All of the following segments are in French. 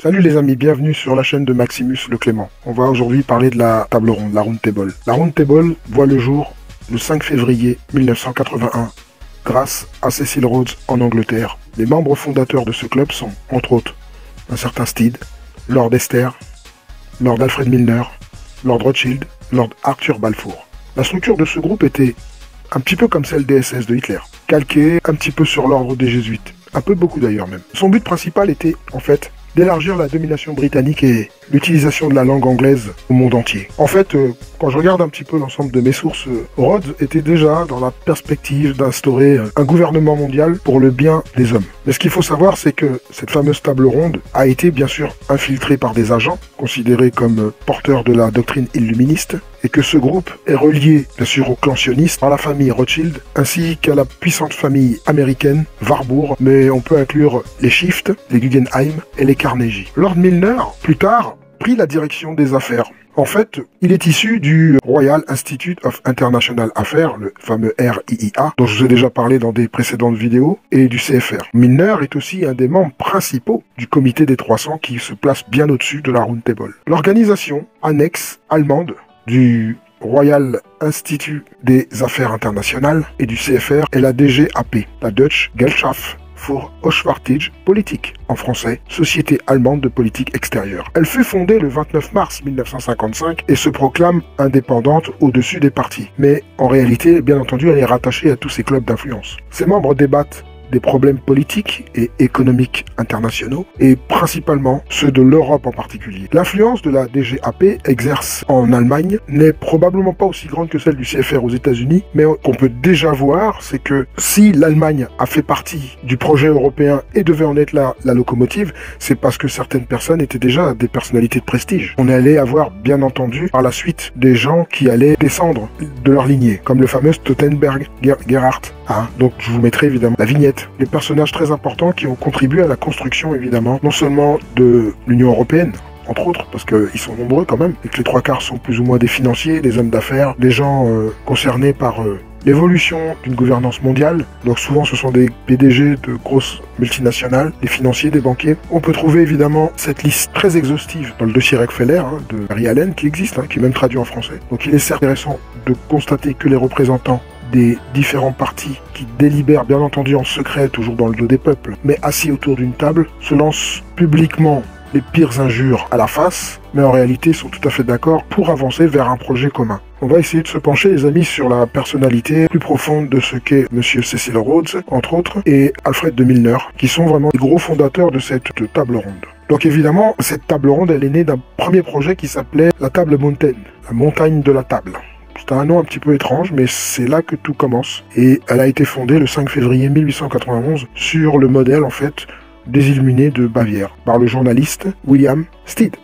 Salut les amis, bienvenue sur la chaîne de Maximus Le Clément. On va aujourd'hui parler de la table ronde, la Round Table. La Round Table voit le jour le 5 février 1981 grâce à Cecil Rhodes en Angleterre. Les membres fondateurs de ce club sont, entre autres, un certain Stead, Lord Esther, Lord Alfred Milner, Lord Rothschild, Lord Arthur Balfour. La structure de ce groupe était un petit peu comme celle des SS de Hitler, calquée un petit peu sur l'ordre des Jésuites, un peu beaucoup d'ailleurs même. Son but principal était, en fait, d'élargir la domination britannique et l'utilisation de la langue anglaise au monde entier. En fait, quand je regarde un petit peu l'ensemble de mes sources, Rhodes était déjà dans la perspective d'instaurer un gouvernement mondial pour le bien des hommes. Mais ce qu'il faut savoir, c'est que cette fameuse table ronde a été bien sûr infiltrée par des agents, considérés comme porteurs de la doctrine illuministe, et que ce groupe est relié bien sûr au clan sioniste, à la famille Rothschild, ainsi qu'à la puissante famille américaine Warburg, mais on peut inclure les Schiff, les Guggenheim et les Carnegie. Lord Milner, plus tard, prit la direction des affaires. En fait, il est issu du Royal Institute of International Affairs, le fameux RIIA, dont je vous ai déjà parlé dans des précédentes vidéos, et du CFR. Milner est aussi un des membres principaux du comité des 300 qui se place bien au-dessus de la Round Table. L'organisation annexe allemande du Royal Institut des Affaires Internationales et du CFR est la DGAP, la Deutsche Gesellschaft für Auswärtige Politik, en français, Société allemande de politique extérieure. Elle fut fondée le 29 mars 1955 et se proclame indépendante au-dessus des partis. Mais en réalité, bien entendu, elle est rattachée à tous ces clubs d'influence. Ses membres débattent des problèmes politiques et économiques internationaux, et principalement ceux de l'Europe en particulier. L'influence de la DGAP exerce en Allemagne n'est probablement pas aussi grande que celle du CFR aux États-Unis, mais qu'on peut déjà voir, c'est que si l'Allemagne a fait partie du projet européen et devait en être la locomotive, c'est parce que certaines personnes étaient déjà des personnalités de prestige. On allait avoir, bien entendu, par la suite, des gens qui allaient descendre de leur lignée, comme le fameux Stauffenberg Gerhard. Donc je vous mettrai évidemment la vignette. Les personnages très importants qui ont contribué à la construction, évidemment, non seulement de l'Union européenne, entre autres, parce qu'ils sont nombreux quand même, et que les trois quarts sont plus ou moins des financiers, des hommes d'affaires, des gens concernés par l'évolution d'une gouvernance mondiale. Donc souvent ce sont des PDG de grosses multinationales, des financiers, des banquiers. On peut trouver évidemment cette liste très exhaustive dans le dossier Rockefeller de Barry Allen qui existe, qui est même traduit en français. Donc il est certes intéressant de constater que les représentants des différents partis qui délibèrent bien entendu en secret, toujours dans le dos des peuples, mais assis autour d'une table, se lancent publiquement les pires injures à la face, mais en réalité sont tout à fait d'accord pour avancer vers un projet commun. On va essayer de se pencher, les amis, sur la personnalité plus profonde de ce qu'est Monsieur Cecil Rhodes, entre autres, et Alfred de Milner, qui sont vraiment les gros fondateurs de cette table ronde. Donc évidemment, cette table ronde, elle est née d'un premier projet qui s'appelait la Table Mountain, la montagne de la table. C'est un nom un petit peu étrange, mais c'est là que tout commence. Et elle a été fondée le 5 février 1891 sur le modèle, en fait, des Illuminés de Bavière, par le journaliste William Stead,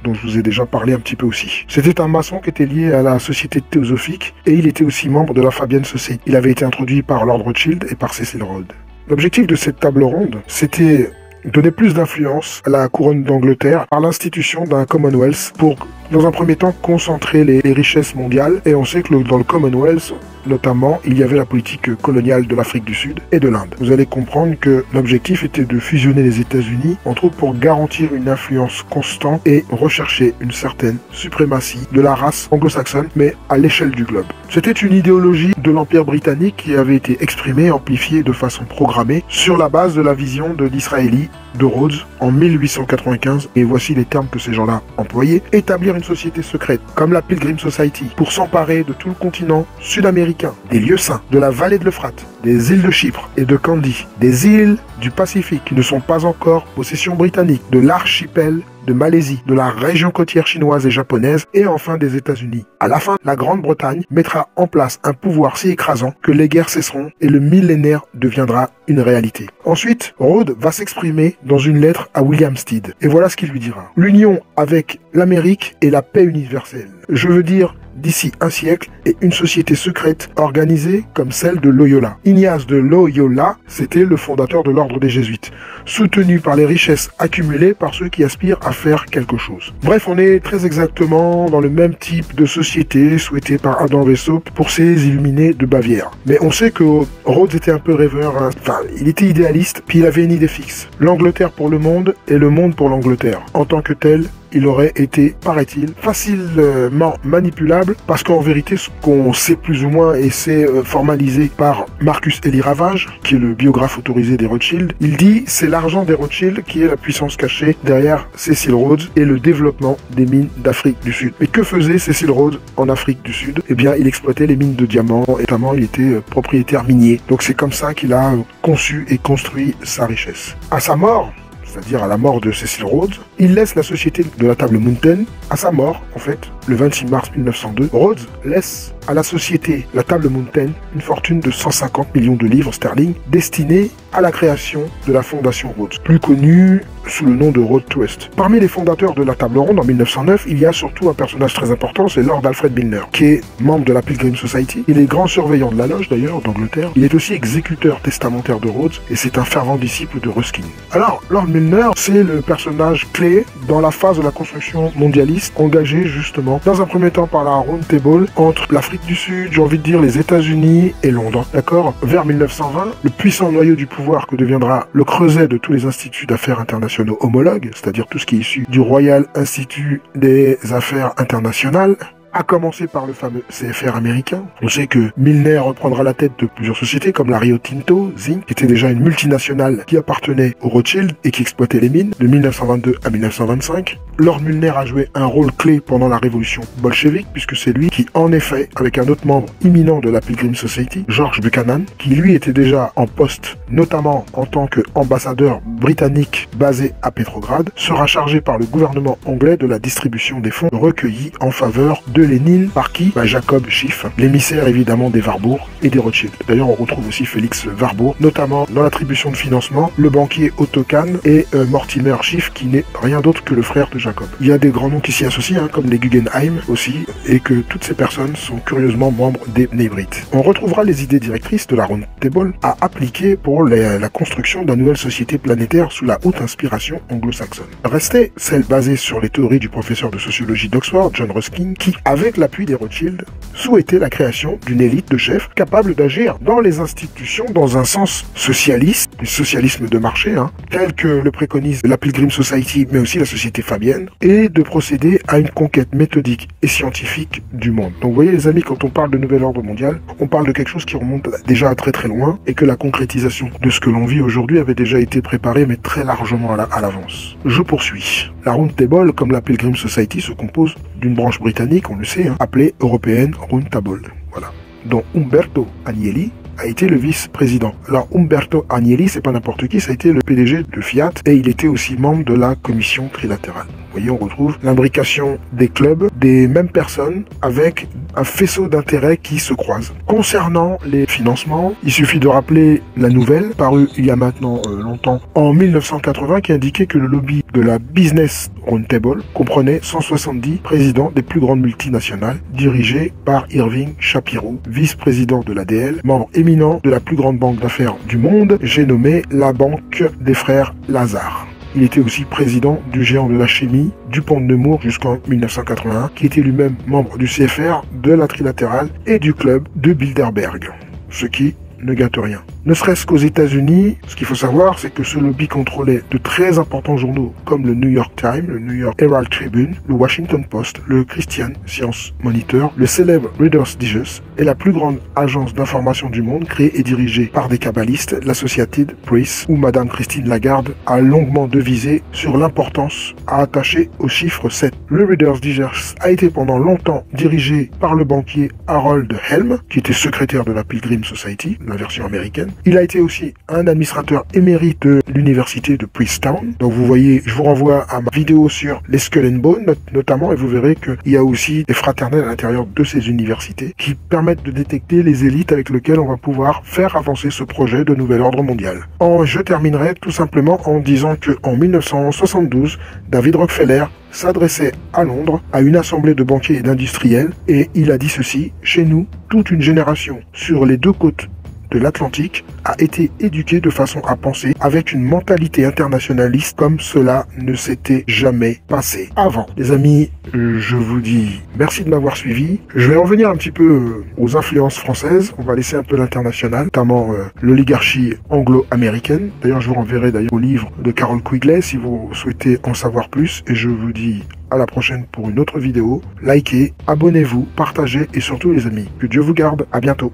dont je vous ai déjà parlé un petit peu aussi. C'était un maçon qui était lié à la Société théosophique, et il était aussi membre de la Fabian Society. Il avait été introduit par Lord Rothschild et par Cecil Rhodes. L'objectif de cette table ronde, c'était donner plus d'influence à la couronne d'Angleterre par l'institution d'un Commonwealth pour, dans un premier temps, concentrer les richesses mondiales. Et on sait que dans le Commonwealth, notamment, il y avait la politique coloniale de l'Afrique du Sud et de l'Inde. Vous allez comprendre que l'objectif était de fusionner les États-Unis, entre autres pour garantir une influence constante et rechercher une certaine suprématie de la race anglo-saxonne, mais à l'échelle du globe. C'était une idéologie de l'Empire britannique qui avait été exprimée, amplifiée de façon programmée, sur la base de la vision de l'Israéli de Rhodes en 1895, et voici les termes que ces gens-là employaient: établir une société secrète, comme la Pilgrim Society, pour s'emparer de tout le continent sud-américain, des lieux saints, de la vallée de l'Euphrate, des îles de Chypre et de Candy, des îles du Pacifique qui ne sont pas encore possession britannique, de l'archipel de Malaisie, de la région côtière chinoise et japonaise, et enfin des États-Unis. À la fin, la Grande-Bretagne mettra en place un pouvoir si écrasant que les guerres cesseront et le millénaire deviendra une réalité. Ensuite, Rhodes va s'exprimer dans une lettre à William Stead. Et voilà ce qu'il lui dira: l'union avec l'Amérique et la paix universelle. Je veux dire d'ici un siècle et une société secrète organisée comme celle de Loyola. Ignace de Loyola, c'était le fondateur de l'ordre des Jésuites, soutenu par les richesses accumulées par ceux qui aspirent à faire quelque chose. Bref, on est très exactement dans le même type de société souhaitée par Adam Weishaupt pour ses illuminés de Bavière. Mais on sait que Rhodes était un peu rêveur, hein. Enfin, il était idéaliste, puis il avait une idée fixe. L'Angleterre pour le monde et le monde pour l'Angleterre. En tant que tel, il aurait été, paraît-il, facilement manipulable parce qu'en vérité, ce qu'on sait plus ou moins et c'est formalisé par Marcus Elie Ravage, qui est le biographe autorisé des Rothschild, il dit c'est l'argent des Rothschild qui est la puissance cachée derrière Cecil Rhodes et le développement des mines d'Afrique du Sud. Mais que faisait Cecil Rhodes en Afrique du Sud? Eh bien, il exploitait les mines de diamants et notamment il était propriétaire minier. Donc c'est comme ça qu'il a conçu et construit sa richesse. À sa mort, c'est-à-dire à la mort de Cecil Rhodes, il laisse la société de la Table Mountain. À sa mort, en fait, le 26 mars 1902, Rhodes laisse à la société la Table Mountain une fortune de 150 millions de livres sterling destinée à la création de la Fondation Rhodes, plus connue sous le nom de Rhodes Trust. Parmi les fondateurs de la Table Ronde en 1909, il y a surtout un personnage très important, c'est Lord Alfred Milner, qui est membre de la Pilgrim Society. Il est grand surveillant de la loge d'ailleurs d'Angleterre. Il est aussi exécuteur testamentaire de Rhodes et c'est un fervent disciple de Ruskin. Alors, Lord Milner, c'est le personnage clé dans la phase de la construction mondialiste engagée justement dans un premier temps par la Round Table entre l'Afrique du Sud, j'ai envie de dire les États-Unis et Londres. D'accord? Vers 1920, le puissant noyau du pouvoir que deviendra le creuset de tous les instituts d'affaires internationaux homologues, c'est-à-dire tout ce qui est issu du Royal Institute des Affaires Internationales, à commencer par le fameux CFR américain. On sait que Milner reprendra la tête de plusieurs sociétés comme la Rio Tinto, Zinc, qui était déjà une multinationale qui appartenait aux Rothschild et qui exploitait les mines de 1922 à 1925. Lord Milner a joué un rôle clé pendant la révolution bolchevique puisque c'est lui qui, en effet, avec un autre membre imminent de la Pilgrim Society, George Buchanan, qui lui était déjà en poste, notamment en tant qu'ambassadeur britannique basé à Petrograd, sera chargé par le gouvernement anglais de la distribution des fonds recueillis en faveur de Lénine, par qui? Jacob Schiff, l'émissaire évidemment des Warburg et des Rothschild. D'ailleurs, on retrouve aussi Félix Warburg, notamment dans l'attribution de financement, le banquier Otto Kahn et Mortimer Schiff, qui n'est rien d'autre que le frère de Jacob. Il y a des grands noms qui s'y associent, comme les Guggenheim aussi, et que toutes ces personnes sont curieusement membres des Nébrites. On retrouvera les idées directrices de la Round Table à appliquer pour la construction d'une nouvelle société planétaire sous la haute inspiration anglo-saxonne. Restait celle basée sur les théories du professeur de sociologie d'Oxford, John Ruskin, qui, avec l'appui des Rothschild, souhaitait la création d'une élite de chefs capable d'agir dans les institutions dans un sens socialiste, du socialisme de marché, tel que le préconise la Pilgrim Society, mais aussi la Société Fabienne, et de procéder à une conquête méthodique et scientifique du monde. Donc vous voyez les amis, quand on parle de nouvel ordre mondial, on parle de quelque chose qui remonte déjà à très très loin, et que la concrétisation de ce que l'on vit aujourd'hui avait déjà été préparée, mais très largement à l'avance. Je poursuis. La Round Table, comme la Pilgrim Society, se compose d'une branche britannique, on le sait, appelée European Round Table. Voilà. Dont Umberto Agnelli a été le vice-président. Alors Umberto Agnelli, c'est pas n'importe qui, ça a été le PDG de Fiat et il était aussi membre de la commission trilatérale. Vous voyez, on retrouve l'imbrication des clubs, des mêmes personnes, avec un faisceau d'intérêts qui se croisent. Concernant les financements, il suffit de rappeler la nouvelle, parue il y a maintenant longtemps, en 1980, qui indiquait que le lobby de la Business Roundtable comprenait 170 présidents des plus grandes multinationales, dirigés par Irving Shapiro, vice-président de l'ADL, membre éminent de la plus grande banque d'affaires du monde, j'ai nommé la Banque des Frères Lazare. Il était aussi président du géant de la chimie, Dupont de Nemours, jusqu'en 1981, qui était lui-même membre du CFR, de la Trilatérale et du club de Bilderberg. Ce qui ne gâte rien. Ne serait-ce qu'aux États-Unis, ce qu'il faut savoir, c'est que ce lobby contrôlait de très importants journaux comme le New York Times, le New York Herald Tribune, le Washington Post, le Christian Science Monitor, le célèbre Reader's Digest et la plus grande agence d'information du monde créée et dirigée par des kabbalistes, l'Associated Press, où Madame Christine Lagarde a longuement devisé sur l'importance à attacher au chiffre 7. Le Reader's Digest a été pendant longtemps dirigé par le banquier Harold Helm, qui était secrétaire de la Pilgrim Society, la version américaine, Il a été aussi un administrateur émérite de l'université de Princeton. Donc vous voyez, je vous renvoie à ma vidéo sur les Skull and Bones notamment, et vous verrez qu'il y a aussi des fraternels à l'intérieur de ces universités qui permettent de détecter les élites avec lesquelles on va pouvoir faire avancer ce projet de nouvel ordre mondial. Je terminerai tout simplement en disant qu'en 1972, David Rockefeller s'adressait à Londres à une assemblée de banquiers et d'industriels et il a dit ceci: chez nous, toute une génération sur les deux côtes de l'Atlantique a été éduquée de façon à penser avec une mentalité internationaliste comme cela ne s'était jamais passé avant. Les amis, je vous dis merci de m'avoir suivi. Je vais revenir un petit peu aux influences françaises. On va laisser un peu l'international, notamment l'oligarchie anglo-américaine. D'ailleurs, je vous renverrai au livre de Carroll Quigley si vous souhaitez en savoir plus. Et je vous dis à la prochaine pour une autre vidéo. Likez, abonnez-vous, partagez et surtout les amis, que Dieu vous garde. À bientôt.